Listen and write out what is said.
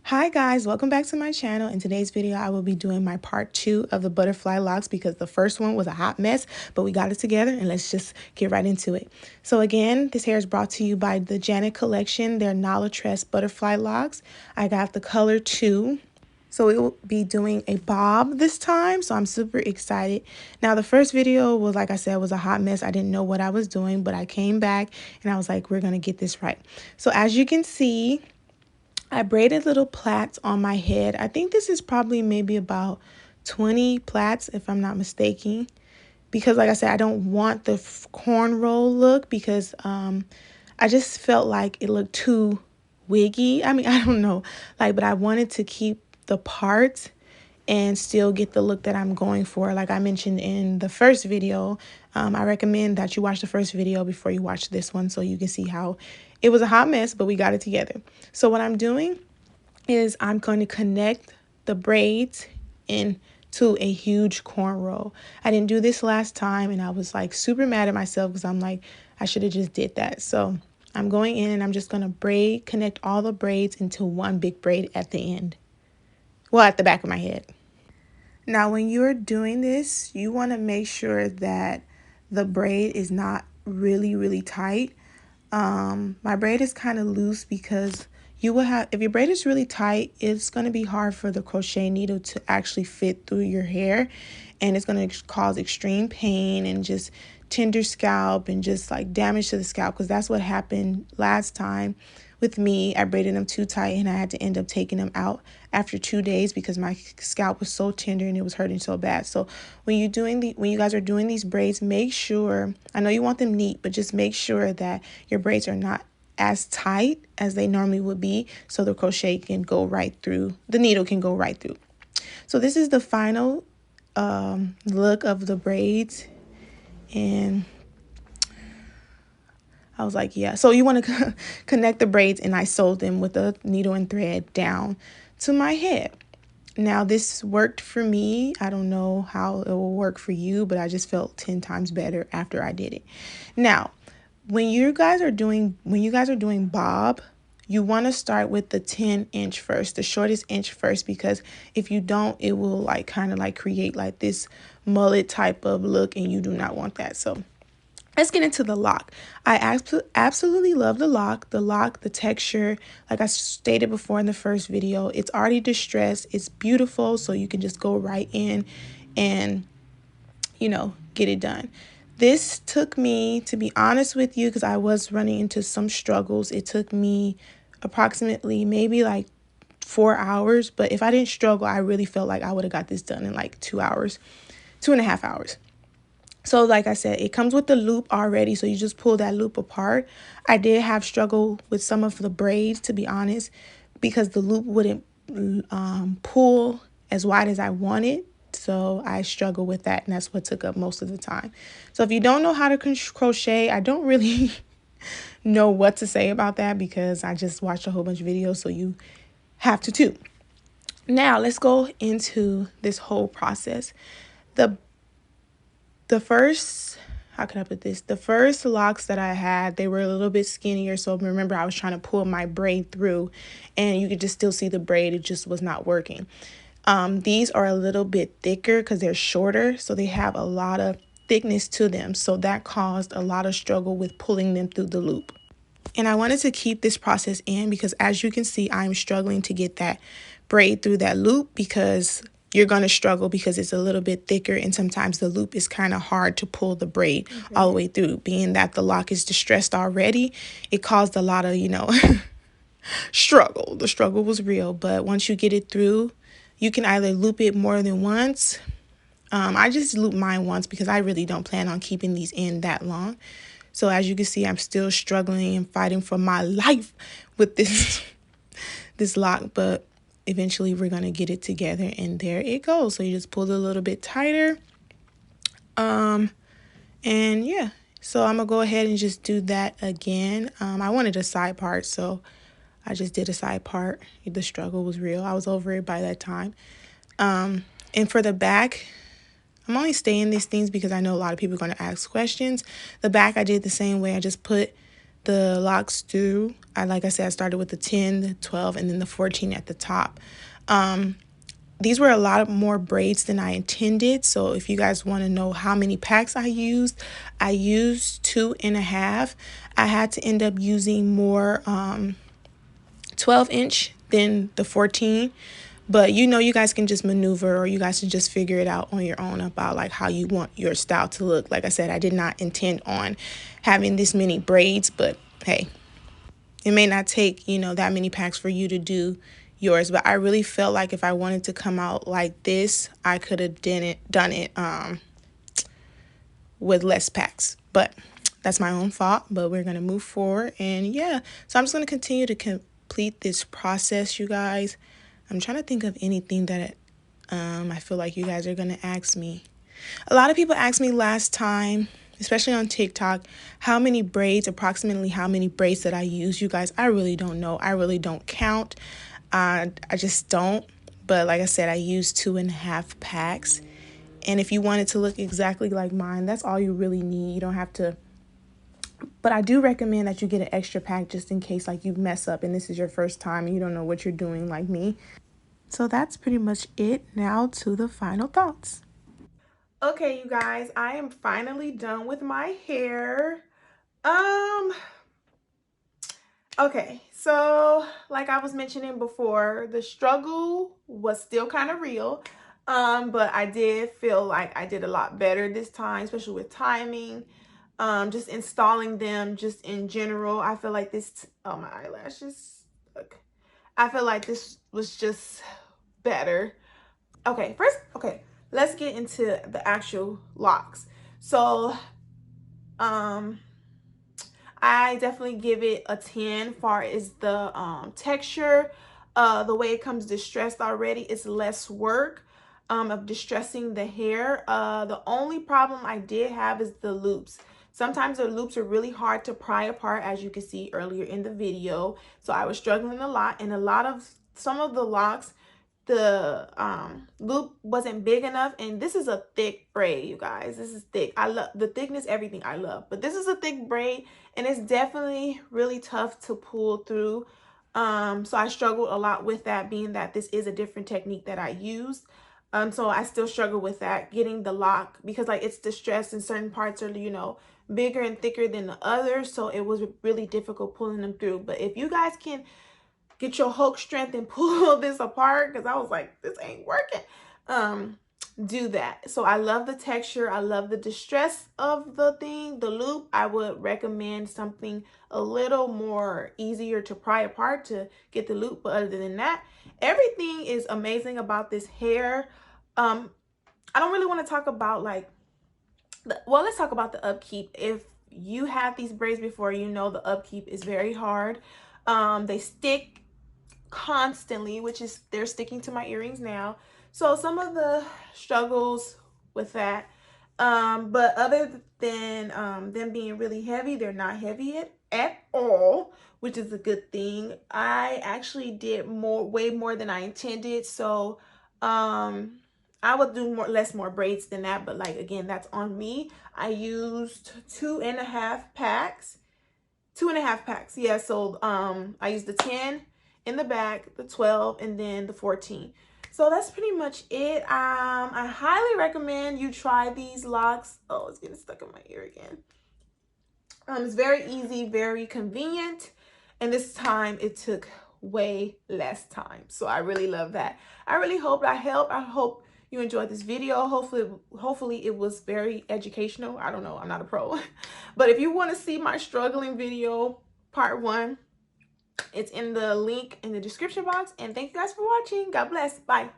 Hi guys, welcome back to my channel. In today's video, I will be doing my part 2 of the butterfly locks because the first one was a hot mess, but we got it together and let's just get right into it. So again, this hair is brought to you by the Janet collection. They're Tress butterfly locks. I got the color 2. So we will be doing a bob this time, so I'm super excited. Now the first video was, like I said, was a hot mess. I didn't know what I was doing, but I came back and I was like, we're gonna get this right. So as you can see, I braided little plaits on my head. I think this is probably maybe about 20 plaits if I'm not mistaken. Because like I said, I don't want the cornrow look because I just felt like it looked too wiggy. I mean, I don't know. But I wanted to keep the parts and still get the look that I'm going for. Like I mentioned in the first video, I recommend that you watch the first video before you watch this one so you can see how it was a hot mess, but we got it together. So what I'm doing is I'm going to connect the braids into a huge cornrow. I didn't do this last time and I was like super mad at myself because I'm like, I should have just did that. So I'm going in and I'm just going to connect all the braids into one big braid at the end. Well, at the back of my head. Now, when you're doing this, you want to make sure that the braid is not really tight. My braid is kind of loose because you will have, if your braid is really tight, it's going to be hard for the crochet needle to actually fit through your hair, and it's going to cause extreme pain and just tender scalp and just like damage to the scalp, because that's what happened last time with me. I braided them too tight and I had to end up taking them out after 2 days because my scalp was so tender and it was hurting so bad. So when you guys are doing these braids, make sure, I know you want them neat, but just make sure that your braids are not as tight as they normally would be, so the crochet can go right through, the needle can go right through. So this is the final look of the braids, and I was like, yeah. So you want to connect the braids, and I sewed them with a needle and thread down to my head. Now this worked for me. I don't know how it will work for you, but I just felt 10 times better after I did it. Now, when you guys are doing bob, you want to start with the 10-inch first, the shortest inch first, because if you don't, it will kind of create this mullet type of look, and you do not want that. So let's get into the lock. I absolutely love the lock. The texture, like I stated before in the first video, it's already distressed. It's beautiful, so you can just go right in and, get it done. This took me, to be honest with you, because I was running into some struggles, it took me approximately maybe 4 hours. But if I didn't struggle, I really felt like I would have got this done in 2 hours, 2.5 hours. So like I said, it comes with the loop already, so you just pull that loop apart. I did have struggle with some of the braids, to be honest, because the loop wouldn't pull as wide as I wanted. So I struggle with that, and that's what took up most of the time. So if you don't know how to crochet, I don't really know what to say about that because I just watched a whole bunch of videos, so you have to too. Now let's go into this whole process. The first, how can I put this? The first locks that I had, they were a little bit skinnier. So remember, I was trying to pull my braid through and you could just still see the braid. It just was not working. These are a little bit thicker because they're shorter. So they have a lot of thickness to them. So that caused a lot of struggle with pulling them through the loop. And I wanted to keep this process in because as you can see, I'm struggling to get that braid through that loop because you're going to struggle because it's a little bit thicker, and sometimes the loop is kind of hard to pull the braid all the way through. Being that the lock is distressed already, it caused a lot of, struggle. The struggle was real, but once you get it through, you can either loop it more than once. I just looped mine once because I really don't plan on keeping these in that long. So as you can see, I'm still struggling and fighting for my life with this lock, but eventually we're going to get it together, and there it goes. So you just pull it a little bit tighter. And yeah, so I'm going to go ahead and just do that again. I wanted a side part, so I just did a side part. The struggle was real. I was over it by that time. And for the back, I'm only saying these things because I know a lot of people are going to ask questions. The back, I did the same way. I just put the locks through. Like I said, I started with the 10, the 12, and then the 14 at the top. These were a lot more braids than I intended. So if you guys want to know how many packs I used 2.5. I had to end up using more 12-inch than the 14. But you know, you guys can just maneuver, or you guys can just figure it out on your own about like how you want your style to look. Like I said, I did not intend on having this many braids, but hey, it may not take, you know, that many packs for you to do yours. But I really felt like if I wanted to come out like this, I could have done it with less packs. But that's my own fault. But we're going to move forward. And yeah, so I'm just going to continue to complete this process, you guys. I'm trying to think of anything that I feel like you guys are going to ask me. A lot of people asked me last time, especially on TikTok, approximately how many braids that I use. You guys, I really don't know. I really don't count. I just don't. But like I said, I use 2.5 packs. And if you want it to look exactly like mine, that's all you really need. You don't have to. But I do recommend that you get an extra pack just in case like you mess up and this is your first time and you don't know what you're doing like me. So that's pretty much it. Now to the final thoughts. Okay, you guys, I am finally done with my hair. Okay, so like I was mentioning before, the struggle was still kind of real. But I did feel like I did a lot better this time, especially with timing. Just installing them just in general. I feel like this, oh, my eyelashes. Look. I feel like this was just better. Okay, let's get into the actual locks. So, I definitely give it a 10 far as the texture. The way it comes distressed already, it's less work of distressing the hair. The only problem I did have is the loops. Sometimes the loops are really hard to pry apart, as you can see earlier in the video. So I was struggling a lot, and some of the locks, the loop wasn't big enough. And this is a thick braid, you guys. This is thick. I love the thickness, everything I love, but this is a thick braid and it's definitely really tough to pull through. So I struggled a lot with that, being that this is a different technique that I used. So I still struggle with that, getting the lock, because like it's distressed and certain parts are, you know, bigger and thicker than the others. So it was really difficult pulling them through. But if you guys can get your Hulk strength and pull this apart, because I was like, this ain't working, do that. So I love the texture. I love the distress of the thing, the loop. I would recommend something a little more easier to pry apart to get the loop. But other than that, everything is amazing about this hair. I don't really want to talk about like, well, let's talk about the upkeep. If you have these braids before, you know the upkeep is very hard. They stick constantly, which is, they're sticking to my earrings now. So some of the struggles with that, but other than them being really heavy, they're not heavy at all, which is a good thing. I actually did way more than I intended. So I would do less braids than that, but like again, that's on me. I used 2.5 packs. 2.5 packs, yeah. So I used the 10 in the back, the 12, and then the 14. So that's pretty much it. I highly recommend you try these locks. Oh, it's getting stuck in my ear again. It's very easy, very convenient, and this time it took way less time. So I really love that. I really hope I helped. I hope you enjoyed this video. Hopefully it was very educational. I don't know, I'm not a pro. But if you want to see my struggling video part 1, it's in the link in the description box. And thank you guys for watching. God bless. Bye.